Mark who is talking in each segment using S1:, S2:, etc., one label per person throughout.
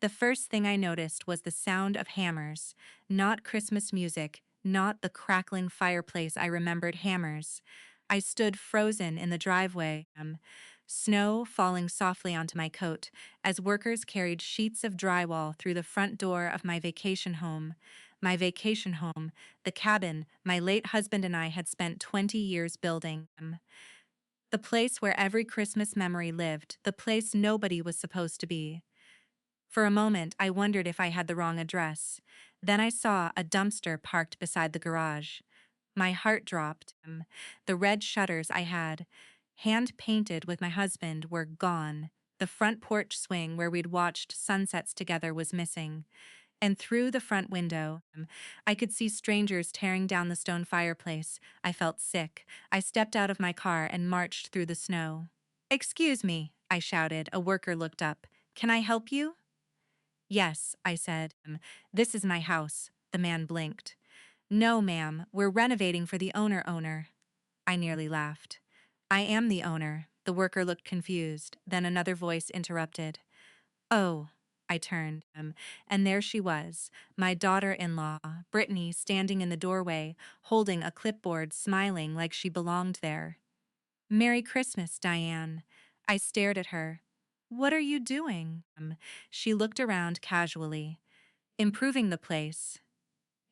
S1: The first thing I noticed was the sound of hammers, not Christmas music, not the crackling fireplace I remembered hammers. I stood frozen in the driveway, snow falling softly onto my coat, as workers carried sheets of drywall through the front door of my vacation home. My vacation home, the cabin my late husband and I had spent 20 years building. The place where every Christmas memory lived, the place nobody was supposed to be. For a moment, I wondered if I had the wrong address. Then I saw a dumpster parked beside the garage. My heart dropped. The red shutters I had, hand-painted with my husband, were gone. The front porch swing where we'd watched sunsets together was missing. And through the front window, I could see strangers tearing down the stone fireplace. I felt sick. I stepped out of my car and marched through the snow. "Excuse me," I shouted. A worker looked up. "Can I help you?" "Yes," I said. "This is my house." The man blinked. "No, ma'am, we're renovating for the owner." I nearly laughed. "I am the owner." The worker looked confused. Then another voice interrupted. "Oh." I turned, and there she was, my daughter-in-law, Brittany, standing in the doorway, holding a clipboard, smiling like she belonged there. "Merry Christmas, Diane." I stared at her. "What are you doing?" She looked around casually. "Improving the place."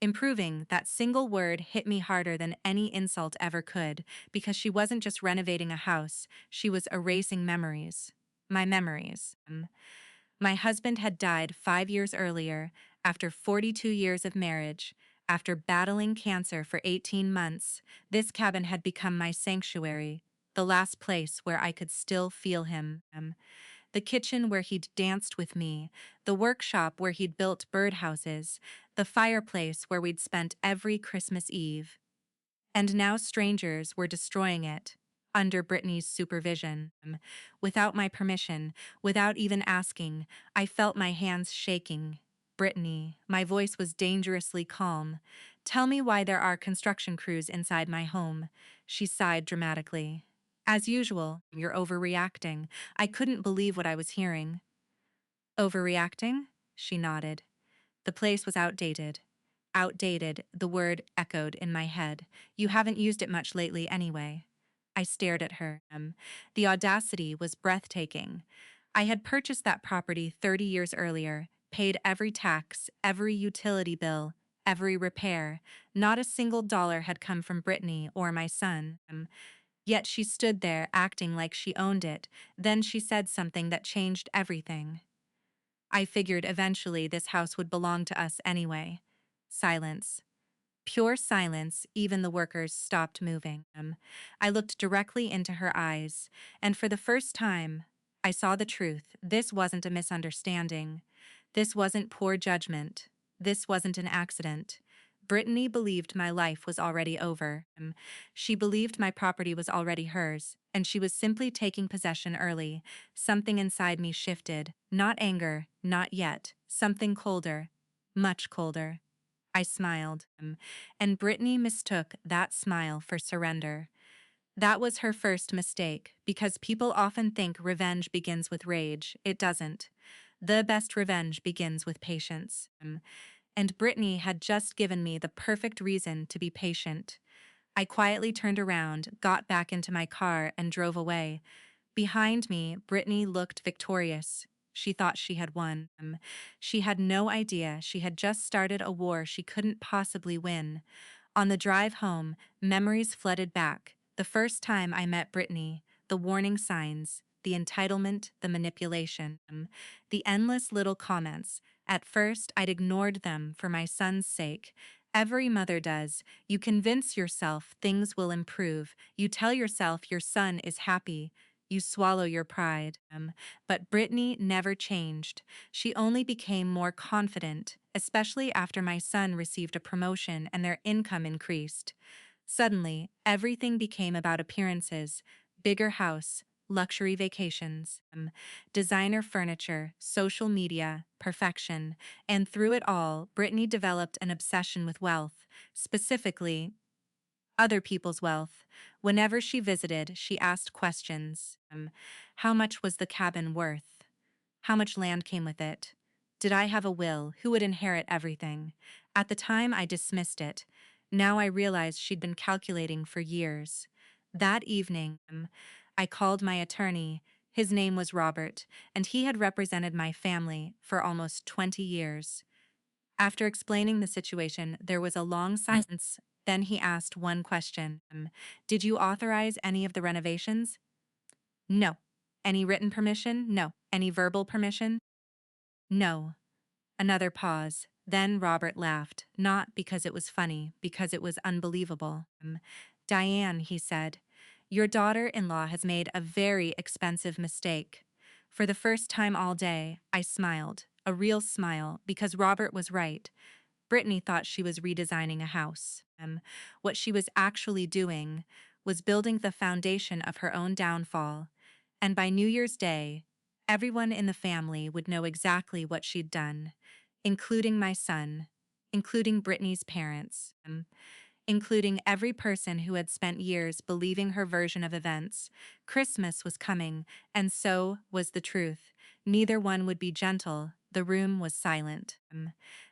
S1: Improving, that single word hit me harder than any insult ever could, because she wasn't just renovating a house, she was erasing memories. My memories. My husband had died 5 years earlier, after 42 years of marriage. After battling cancer for 18 months, this cabin had become my sanctuary, the last place where I could still feel him. The kitchen where he'd danced with me, the workshop where he'd built birdhouses, the fireplace where we'd spent every Christmas Eve. And now strangers were destroying it, under Brittany's supervision. Without my permission, without even asking, I felt my hands shaking. "Brittany," my voice was dangerously calm. "Tell me why there are construction crews inside my home." She sighed dramatically. "As usual, you're overreacting." I couldn't believe what I was hearing. "Overreacting?" She nodded. "The place was outdated." Outdated, the word echoed in my head. "You haven't used it much lately anyway." I stared at her. The audacity was breathtaking. I had purchased that property 30 years earlier, paid every tax, every utility bill, every repair. Not a single dollar had come from Brittany or my son. Yet she stood there acting like she owned it. Then she said something that changed everything. I figured eventually this house would belong to us anyway. Silence. Pure silence. Even the workers stopped moving. I looked directly into her eyes, and for the first time, I saw the truth. This wasn't a misunderstanding. This wasn't poor judgment. This wasn't an accident. Brittany believed my life was already over. She believed my property was already hers, and she was simply taking possession early. Something inside me shifted. Not anger, not yet. Something colder. Much colder. I smiled, and Brittany mistook that smile for surrender. That was her first mistake, because people often think revenge begins with rage. It doesn't. The best revenge begins with patience. And Brittany had just given me the perfect reason to be patient. I quietly turned around, got back into my car, and drove away. Behind me, Brittany looked victorious. She thought she had won. She had no idea she had just started a war she couldn't possibly win. On the drive home, memories flooded back. The first time I met Brittany, the warning signs, the entitlement, the manipulation, the endless little comments. At first, I'd ignored them for my son's sake. Every mother does. You convince yourself things will improve. You tell yourself your son is happy. You swallow your pride. But Brittany never changed. She only became more confident, especially after my son received a promotion and their income increased. Suddenly, everything became about appearances: bigger house, luxury vacations, designer furniture, social media, perfection. And through it all, Brittany developed an obsession with wealth, specifically other people's wealth. Whenever she visited, she asked questions. How much was the cabin worth? How much land came with it? Did I have a will? Who would inherit everything? At the time, I dismissed it. Now I realized she'd been calculating for years. That evening, I called my attorney. His name was Robert, and he had represented my family for almost 20 years. After explaining the situation, there was a long silence. Then he asked one question. Did you authorize any of the renovations? No. Any written permission? No. Any verbal permission? No. Another pause. Then Robert laughed, not because it was funny, because it was unbelievable. Diane, he said, your daughter-in-law has made a very expensive mistake. For the first time all day, I smiled, a real smile, because Robert was right. Brittany thought she was redesigning a house. What she was actually doing was building the foundation of her own downfall. And by New Year's Day, everyone in the family would know exactly what she'd done, including my son, including Brittany's parents, including every person who had spent years believing her version of events. Christmas was coming, and so was the truth. Neither one would be gentle. The room was silent.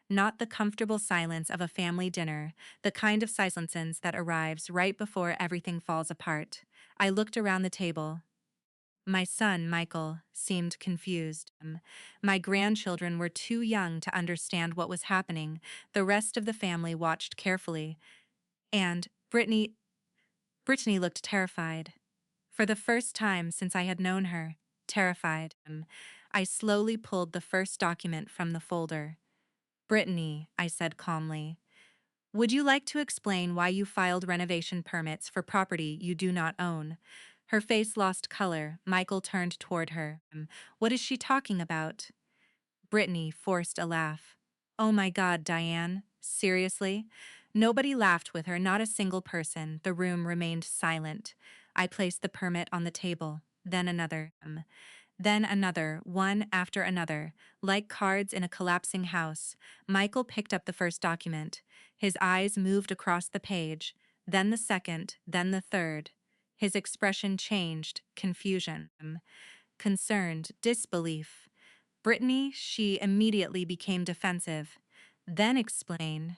S1: Not the comfortable silence of a family dinner, the kind of silence that arrives right before everything falls apart. I looked around the table. My son, Michael, seemed confused. My grandchildren were too young to understand what was happening. The rest of the family watched carefully. And Brittany looked terrified. For the first time since I had known her, terrified. I slowly pulled the first document from the folder. Brittany, I said calmly, would you like to explain why you filed renovation permits for property you do not own? Her face lost color. Michael turned toward her. What is she talking about? Brittany forced a laugh. Oh my God, Diane. Seriously? Nobody laughed with her, not a single person. The room remained silent. I placed the permit on the table. Then another. Then another, one after another. Like cards in a collapsing house, Michael picked up the first document. His eyes moved across the page, then the second, then the third. His expression changed, confusion, concerned, disbelief. Brittany, she immediately became defensive. Then explain.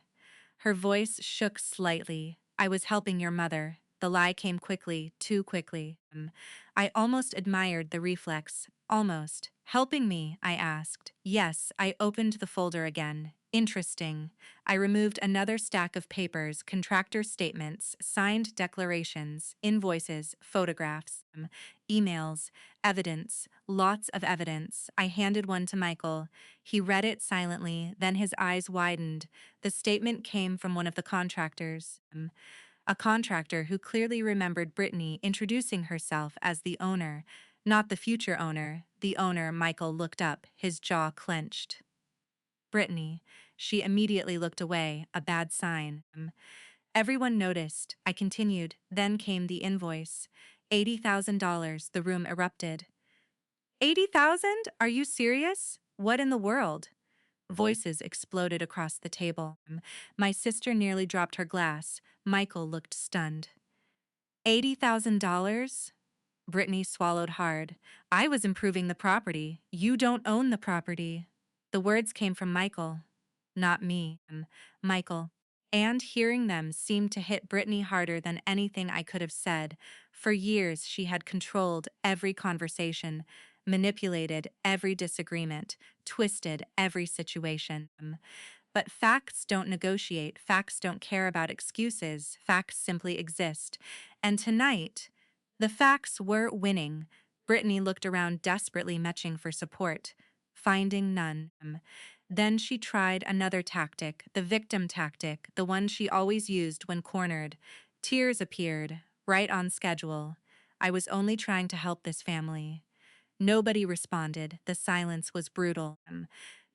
S1: Her voice shook slightly. I was helping your mother. The lie came quickly, too quickly. I almost admired the reflex. Almost. Helping me? I asked. Yes, I opened the folder again. Interesting. I removed another stack of papers, contractor statements, signed declarations, invoices, photographs, emails, evidence, lots of evidence. I handed one to Michael. He read it silently, then his eyes widened. The statement came from one of the contractors. A contractor who clearly remembered Brittany introducing herself as the owner, not the future owner. The owner. Michael looked up, his jaw clenched. Brittany. She immediately looked away, a bad sign. Everyone noticed. I continued. Then came the invoice. $80,000. The room erupted. 80,000? Are you serious? What in the world? Voices exploded across the table. My sister nearly dropped her glass. Michael looked stunned. $80,000? Brittany swallowed hard. I was improving the property. You don't own the property. The words came from Michael, not me. Michael. And hearing them seemed to hit Brittany harder than anything I could have said. For years, she had controlled every conversation, manipulated every disagreement, twisted every situation. But facts don't negotiate, facts don't care about excuses, facts simply exist. And tonight, the facts were winning. Brittany looked around desperately matching for support, finding none. Then she tried another tactic, the victim tactic, the one she always used when cornered. Tears appeared, right on schedule. I was only trying to help this family. Nobody responded. The silence was brutal,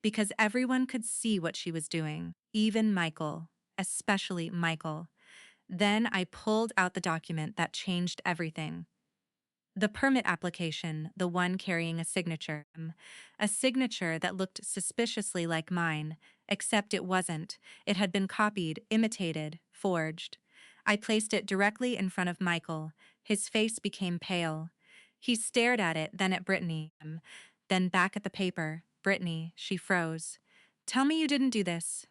S1: because everyone could see what she was doing, even Michael, especially Michael. Then I pulled out the document that changed everything. The permit application, the one carrying a signature that looked suspiciously like mine, except it wasn't. It had been copied, imitated, forged. I placed it directly in front of Michael. His face became pale. He stared at it, then at Brittany. then back at the paper. Brittany, she froze. Tell me you didn't do this.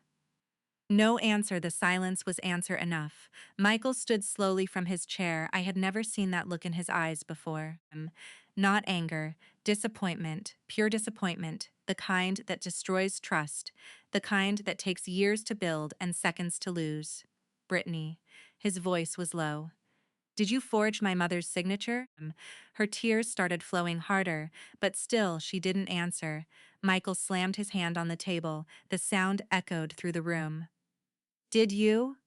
S1: No answer, the silence was answer enough. Michael stood slowly from his chair. I had never seen that look in his eyes before. Not anger, disappointment, pure disappointment, the kind that destroys trust, the kind that takes years to build and seconds to lose. Brittany. His voice was low. Did you forge my mother's signature? Her tears started flowing harder, but still she didn't answer. Michael slammed his hand on the table. The sound echoed through the room. Did you?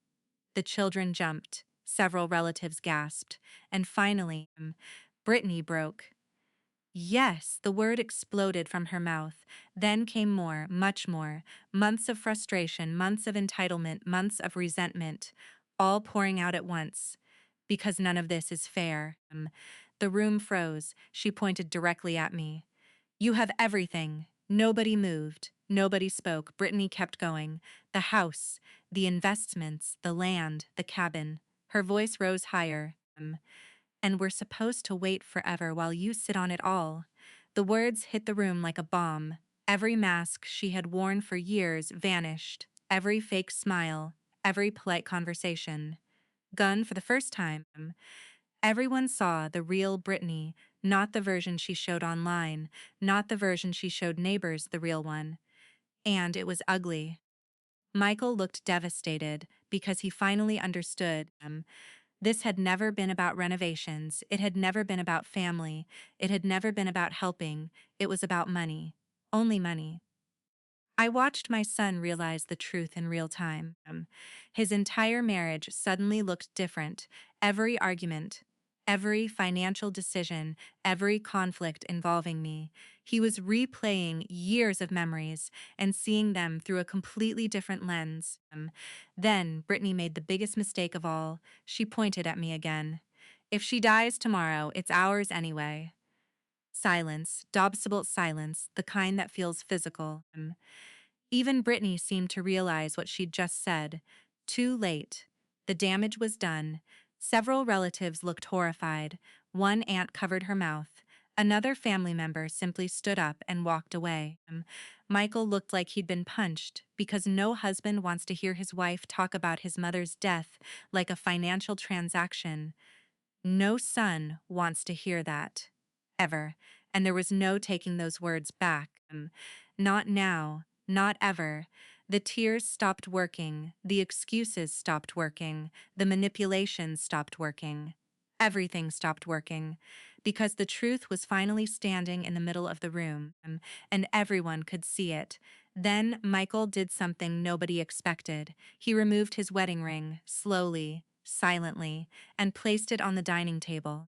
S1: The children jumped. Several relatives gasped. And finally, Brittany broke. Yes, the word exploded from her mouth. Then came more, much more. Months of frustration, months of entitlement, months of resentment, all pouring out at once. Because none of this is fair. The room froze. She pointed directly at me. You have everything. Nobody moved. Nobody spoke. Brittany kept going. The house, the investments, the land, the cabin. Her voice rose higher. And we're supposed to wait forever while you sit on it all. The words hit the room like a bomb. Every mask she had worn for years vanished. Every fake smile. Every polite conversation. Gone for the first time. Everyone saw the real Brittany, not the version she showed online, not the version she showed neighbors, the real one. And it was ugly. Michael looked devastated because he finally understood. This had never been about renovations. It had never been about family. It had never been about helping. It was about money. Only money. I watched my son realize the truth in real time. His entire marriage suddenly looked different. Every argument, every financial decision, every conflict involving me. He was replaying years of memories and seeing them through a completely different lens. Then Brittany made the biggest mistake of all. She pointed at me again. If she dies tomorrow, it's ours anyway. Silence, Dobsable silence, the kind that feels physical. Even Brittany seemed to realize what she'd just said. Too late. The damage was done. Several relatives looked horrified. One aunt covered her mouth. Another family member simply stood up and walked away. Michael looked like he'd been punched because no husband wants to hear his wife talk about his mother's death like a financial transaction. No son wants to hear that. Ever. And there was no taking those words back. Not now. Not ever. The tears stopped working. The excuses stopped working. The manipulations stopped working. Everything stopped working. Because the truth was finally standing in the middle of the room, and everyone could see it. Then Michael did something nobody expected. He removed his wedding ring, slowly, silently, and placed it on the dining table.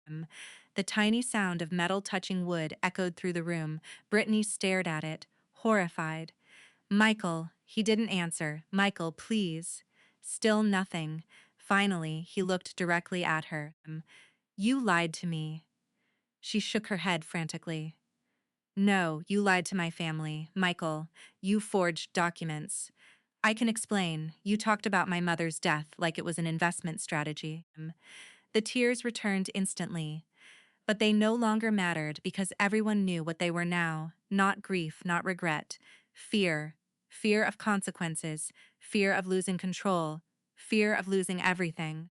S1: The tiny sound of metal touching wood echoed through the room. Brittany stared at it, horrified. Michael, he didn't answer. Michael, please. Still nothing. Finally, he looked directly at her. You lied to me. She shook her head frantically. No, you lied to my family. Michael, you forged documents. I can explain. You talked about my mother's death like it was an investment strategy. The tears returned instantly. But they no longer mattered because everyone knew what they were now. Not grief, not regret. Fear. Fear of consequences. Fear of losing control. Fear of losing everything.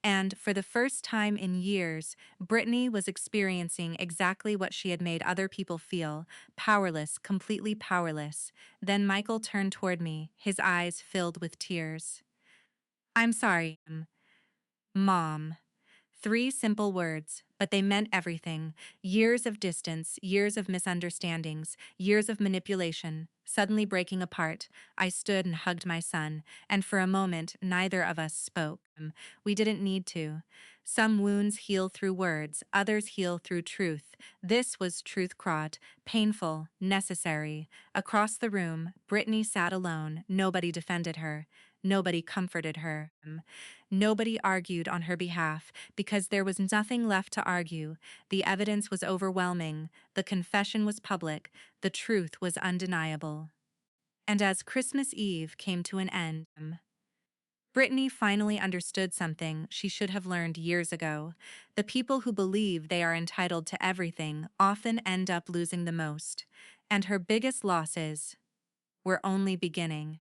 S1: And for the first time in years, Brittany was experiencing exactly what she had made other people feel. Powerless, completely powerless. Then Michael turned toward me, his eyes filled with tears. I'm sorry, Mom. 3 simple words, but they meant everything. Years of distance, years of misunderstandings, years of manipulation, suddenly breaking apart. I stood and hugged my son, and for a moment, neither of us spoke. We didn't need to. Some wounds heal through words, others heal through truth. This was truth caught, painful, necessary. Across the room, Brittany sat alone. Nobody defended her. Nobody comforted her. Nobody argued on her behalf because there was nothing left to argue. The evidence was overwhelming. The confession was public. The truth was undeniable. And as Christmas Eve came to an end, Brittany finally understood something she should have learned years ago. The people who believe they are entitled to everything often end up losing the most. And her biggest losses were only beginning.